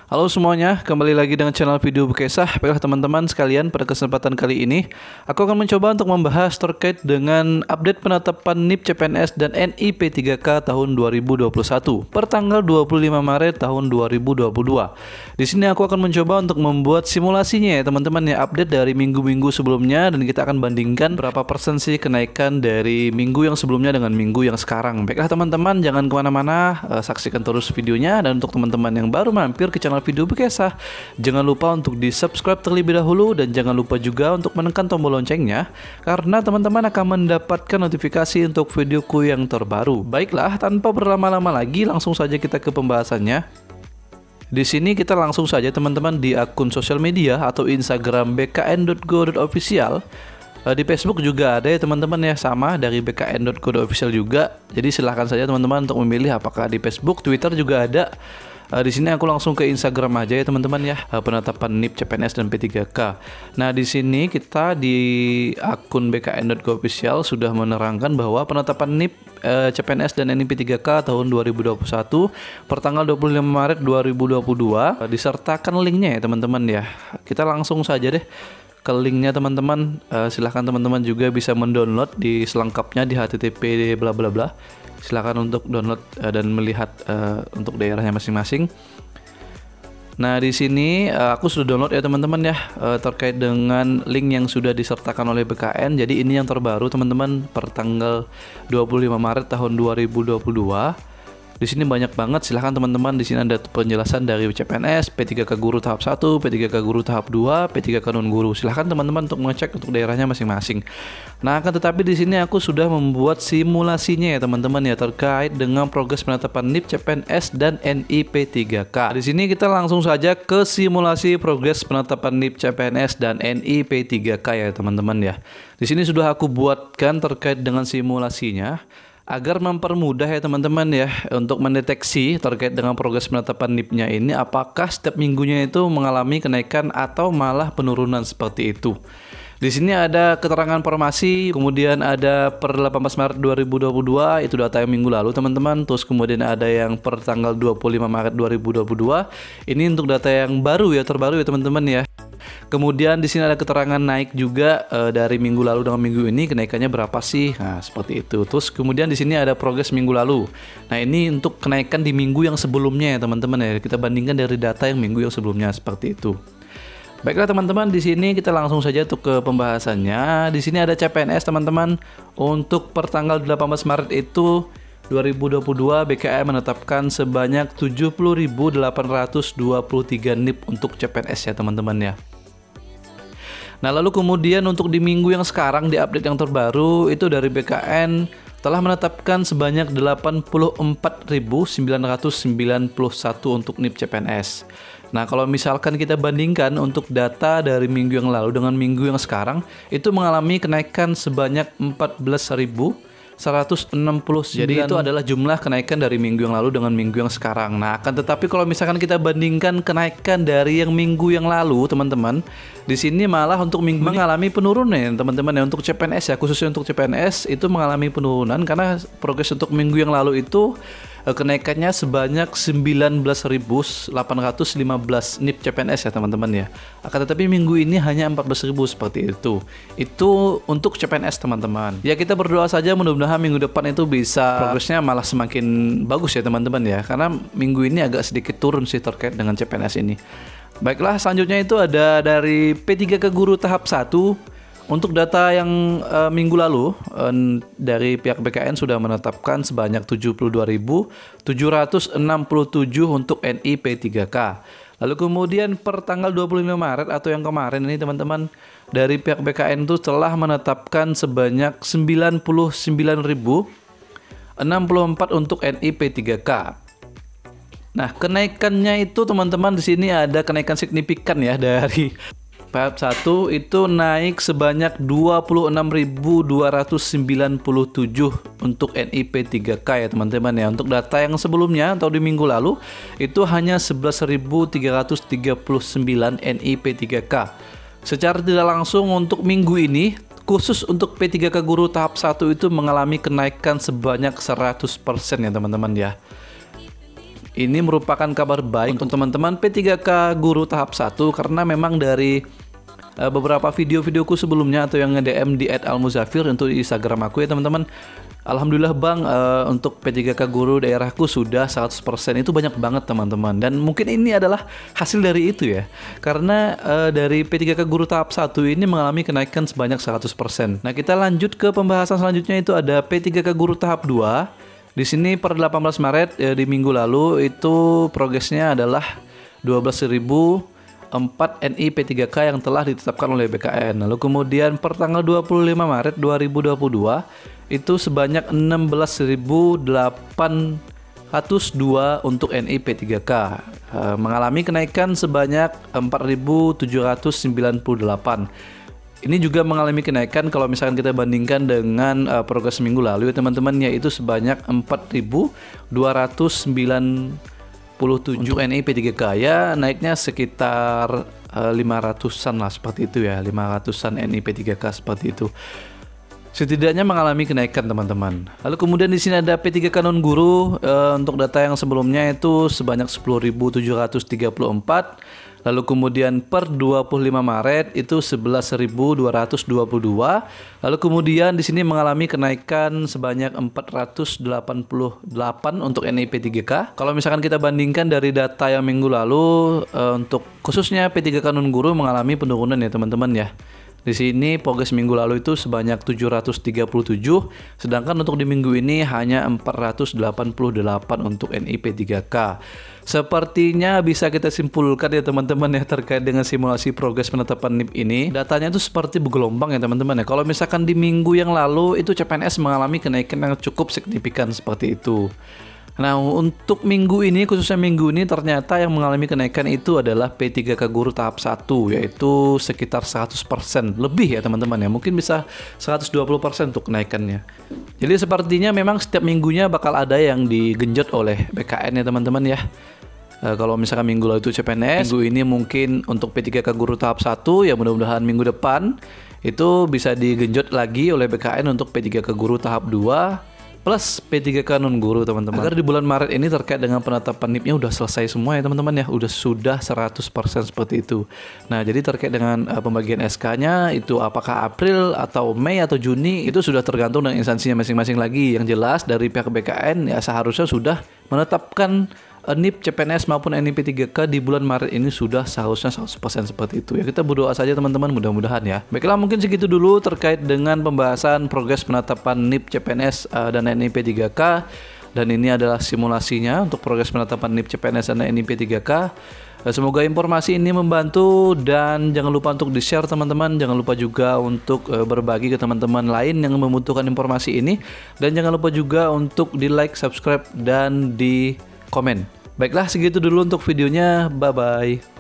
Halo semuanya, kembali lagi dengan channel video Bekesah. Baiklah teman-teman sekalian, pada kesempatan kali ini aku akan mencoba untuk membahas terkait dengan update penetapan NIP CPNS dan NIP 3K tahun 2021 per tanggal 25 Maret tahun 2022. Di sini aku akan mencoba untuk membuat simulasinya ya teman-teman ya, update dari minggu-minggu sebelumnya, dan kita akan bandingkan berapa persen sih kenaikan dari minggu yang sebelumnya dengan minggu yang sekarang. Baiklah teman-teman, jangan kemana-mana, saksikan terus videonya. Dan untuk teman-teman yang baru mampir ke channel video Bekesah, jangan lupa untuk di subscribe terlebih dahulu, dan jangan lupa juga untuk menekan tombol loncengnya, karena teman-teman akan mendapatkan notifikasi untuk videoku yang terbaru. Baiklah, tanpa berlama-lama lagi, langsung saja kita ke pembahasannya. Di sini kita langsung saja teman-teman di akun sosial media atau Instagram bkn.go.official. Di Facebook juga ada ya teman-teman ya, sama dari bkn.go.official juga. Jadi silahkan saja teman-teman untuk memilih apakah di Facebook, Twitter juga ada. Di sini aku langsung ke Instagram aja ya teman-teman ya, penetapan NIP CPNS dan P3K. Nah di sini kita di akun bkn.go.official sudah menerangkan bahwa penetapan NIP CPNS dan NIP 3K tahun 2021 per tanggal 25 Maret 2022 disertakan linknya ya teman-teman ya. Kita langsung saja deh ke linknya teman-teman. Silahkan teman-teman juga bisa mendownload di selengkapnya di http bla bla bla. Silahkan untuk download dan melihat untuk daerahnya masing-masing. Nah di sini aku sudah download ya teman-teman ya, terkait dengan link yang sudah disertakan oleh BKN. Jadi ini yang terbaru teman-teman per tanggal 25 Maret tahun 2022. Di sini banyak banget, silahkan teman-teman. Di sini ada penjelasan dari CPNS, P3K Guru tahap 1, P3K Guru tahap 2, P3K Non Guru. Silahkan teman-teman untuk mengecek untuk daerahnya masing-masing. Nah, akan tetapi di sini aku sudah membuat simulasinya ya teman-teman ya, terkait dengan progres penetapan NIP CPNS dan NIP 3K. Di sini kita langsung saja ke simulasi progres penetapan NIP CPNS dan NIP 3K ya teman-teman ya. Di sini sudah aku buatkan terkait dengan simulasinya, agar mempermudah ya teman-teman ya untuk mendeteksi terkait dengan progres penetapan NIP-nya ini, apakah setiap minggunya itu mengalami kenaikan atau malah penurunan seperti itu. Di sini ada keterangan formasi, kemudian ada per 18 Maret 2022, itu data yang minggu lalu teman-teman. Terus kemudian ada yang per tanggal 25 Maret 2022. Ini untuk data yang baru ya, terbaru ya teman-teman ya. Kemudian di sini ada keterangan naik juga dari minggu lalu dengan minggu ini, kenaikannya berapa sih? Nah, seperti itu. Terus kemudian di sini ada progres minggu lalu. Nah, ini untuk kenaikan di minggu yang sebelumnya ya, teman-teman ya. Kita bandingkan dari data yang minggu yang sebelumnya seperti itu. Baiklah teman-teman, di sini kita langsung saja untuk ke pembahasannya. Di sini ada CPNS teman-teman. Untuk per tanggal 18 Maret itu 2022 BKN menetapkan sebanyak 70.823 NIP untuk CPNS ya teman-teman ya. Nah lalu kemudian untuk di minggu yang sekarang, di update yang terbaru itu dari BKN telah menetapkan sebanyak 84.991 untuk NIP CPNS. Nah kalau misalkan kita bandingkan untuk data dari minggu yang lalu dengan minggu yang sekarang, itu mengalami kenaikan sebanyak 14.160. Jadi itu adalah jumlah kenaikan dari minggu yang lalu dengan minggu yang sekarang. Nah, akan tetapi kalau misalkan kita bandingkan kenaikan dari yang minggu yang lalu, teman-teman, di sini malah untuk minggu mengalami penurunan, teman-teman ya, untuk CPNS ya, khususnya untuk CPNS itu mengalami penurunan karena progres untuk minggu yang lalu itu kenaikannya sebanyak 19.815 NIP CPNS ya teman-teman ya. Akan tetapi minggu ini hanya 14.000 seperti itu. Itu untuk CPNS teman-teman. Ya kita berdoa saja mudah-mudahan minggu depan itu bisa progresnya malah semakin bagus ya teman-teman ya. Karena minggu ini agak sedikit turun sih terkait dengan CPNS ini. Baiklah, selanjutnya itu ada dari P3K Guru tahap 1. Untuk data yang minggu lalu dari pihak BKN sudah menetapkan sebanyak 72.767 untuk NIP 3K. Lalu kemudian per tanggal 25 Maret atau yang kemarin ini teman-teman, dari pihak BKN itu telah menetapkan sebanyak 99.064 untuk NIP 3K. Nah, kenaikannya itu teman-teman di sini ada kenaikan signifikan ya, dari tahap 1 itu naik sebanyak 26.297 untuk NIP 3K ya teman-teman ya. Untuk data yang sebelumnya atau di minggu lalu itu hanya 11.339 NIP 3K. Secara tidak langsung untuk minggu ini, khusus untuk P3K Guru tahap 1 itu mengalami kenaikan sebanyak 100% ya teman-teman ya. ini merupakan kabar baik untuk teman-teman P3K Guru tahap 1 karena memang dari beberapa video-videoku sebelumnya atau yang nge-DM di @almuzafir untuk di Instagram aku ya teman-teman. Alhamdulillah Bang, untuk P3K Guru daerahku sudah 100%. Itu banyak banget teman-teman. Dan mungkin ini adalah hasil dari itu ya. Karena dari P3K Guru tahap 1 ini mengalami kenaikan sebanyak 100%. Nah, kita lanjut ke pembahasan selanjutnya, itu ada P3K Guru tahap 2. Di sini per 18 Maret di minggu lalu itu progresnya adalah 12.004 NI P3K yang telah ditetapkan oleh BKN. Lalu kemudian per tanggal 25 Maret 2022 itu sebanyak 16.802 untuk NI P3K, mengalami kenaikan sebanyak 4.798. Ini juga mengalami kenaikan kalau misalkan kita bandingkan dengan progres minggu lalu ya teman-teman, yaitu sebanyak 4.297 untuk NI P3K, ya naiknya sekitar 500-an lah seperti itu ya, 500-an NI P3K seperti itu. Setidaknya mengalami kenaikan teman-teman. Lalu kemudian di sini ada P3K non guru, untuk data yang sebelumnya itu sebanyak 10.734. Lalu kemudian per 25 Maret itu 11.222. Lalu kemudian di sini mengalami kenaikan sebanyak 488 untuk NI P3K. Kalau misalkan kita bandingkan dari data yang minggu lalu, untuk khususnya P3K non guru mengalami penurunan ya teman-teman ya. Di sini progres minggu lalu itu sebanyak 737, sedangkan untuk di minggu ini hanya 488 untuk NI P3K. Sepertinya bisa kita simpulkan ya teman-teman ya terkait dengan simulasi progres penetapan NIP ini. Datanya itu seperti bergelombang ya teman-teman ya. Kalau misalkan di minggu yang lalu itu CPNS mengalami kenaikan yang cukup signifikan seperti itu. Nah, untuk minggu ini, khususnya minggu ini ternyata yang mengalami kenaikan itu adalah P3K Guru tahap 1, yaitu sekitar 100% lebih ya teman-teman ya. Mungkin bisa 120% untuk kenaikannya. Jadi sepertinya memang setiap minggunya bakal ada yang digenjot oleh BKN ya teman-teman ya. Kalau misalkan minggu lalu itu CPNS, minggu ini mungkin untuk P3K Guru tahap 1 ya, mudah-mudahan minggu depan itu bisa digenjot lagi oleh BKN untuk P3K Guru tahap 2 plus P3K non guru teman-teman. Agar di bulan Maret ini terkait dengan penetapan NIP-nya udah selesai semua ya teman-teman ya, sudah 100% seperti itu. Nah, jadi terkait dengan pembagian SK-nya itu apakah April atau Mei atau Juni itu sudah tergantung dengan instansinya masing-masing lagi. Yang jelas dari pihak BKN ya seharusnya sudah menetapkan NIP, CPNS maupun NIP P3K di bulan Maret ini sudah seharusnya 100% seperti itu ya. Kita berdoa saja teman-teman, mudah-mudahan ya. Baiklah, mungkin segitu dulu terkait dengan pembahasan progres penetapan NIP, CPNS dan NIP P3K. Dan ini adalah simulasinya untuk progres penetapan NIP, CPNS dan NIP P3K. Semoga informasi ini membantu dan jangan lupa untuk di-share teman-teman. Jangan lupa juga untuk berbagi ke teman-teman lain yang membutuhkan informasi ini. Dan jangan lupa juga untuk di-like, subscribe, dan di komen. Baiklah, segitu dulu untuk videonya. Bye-bye.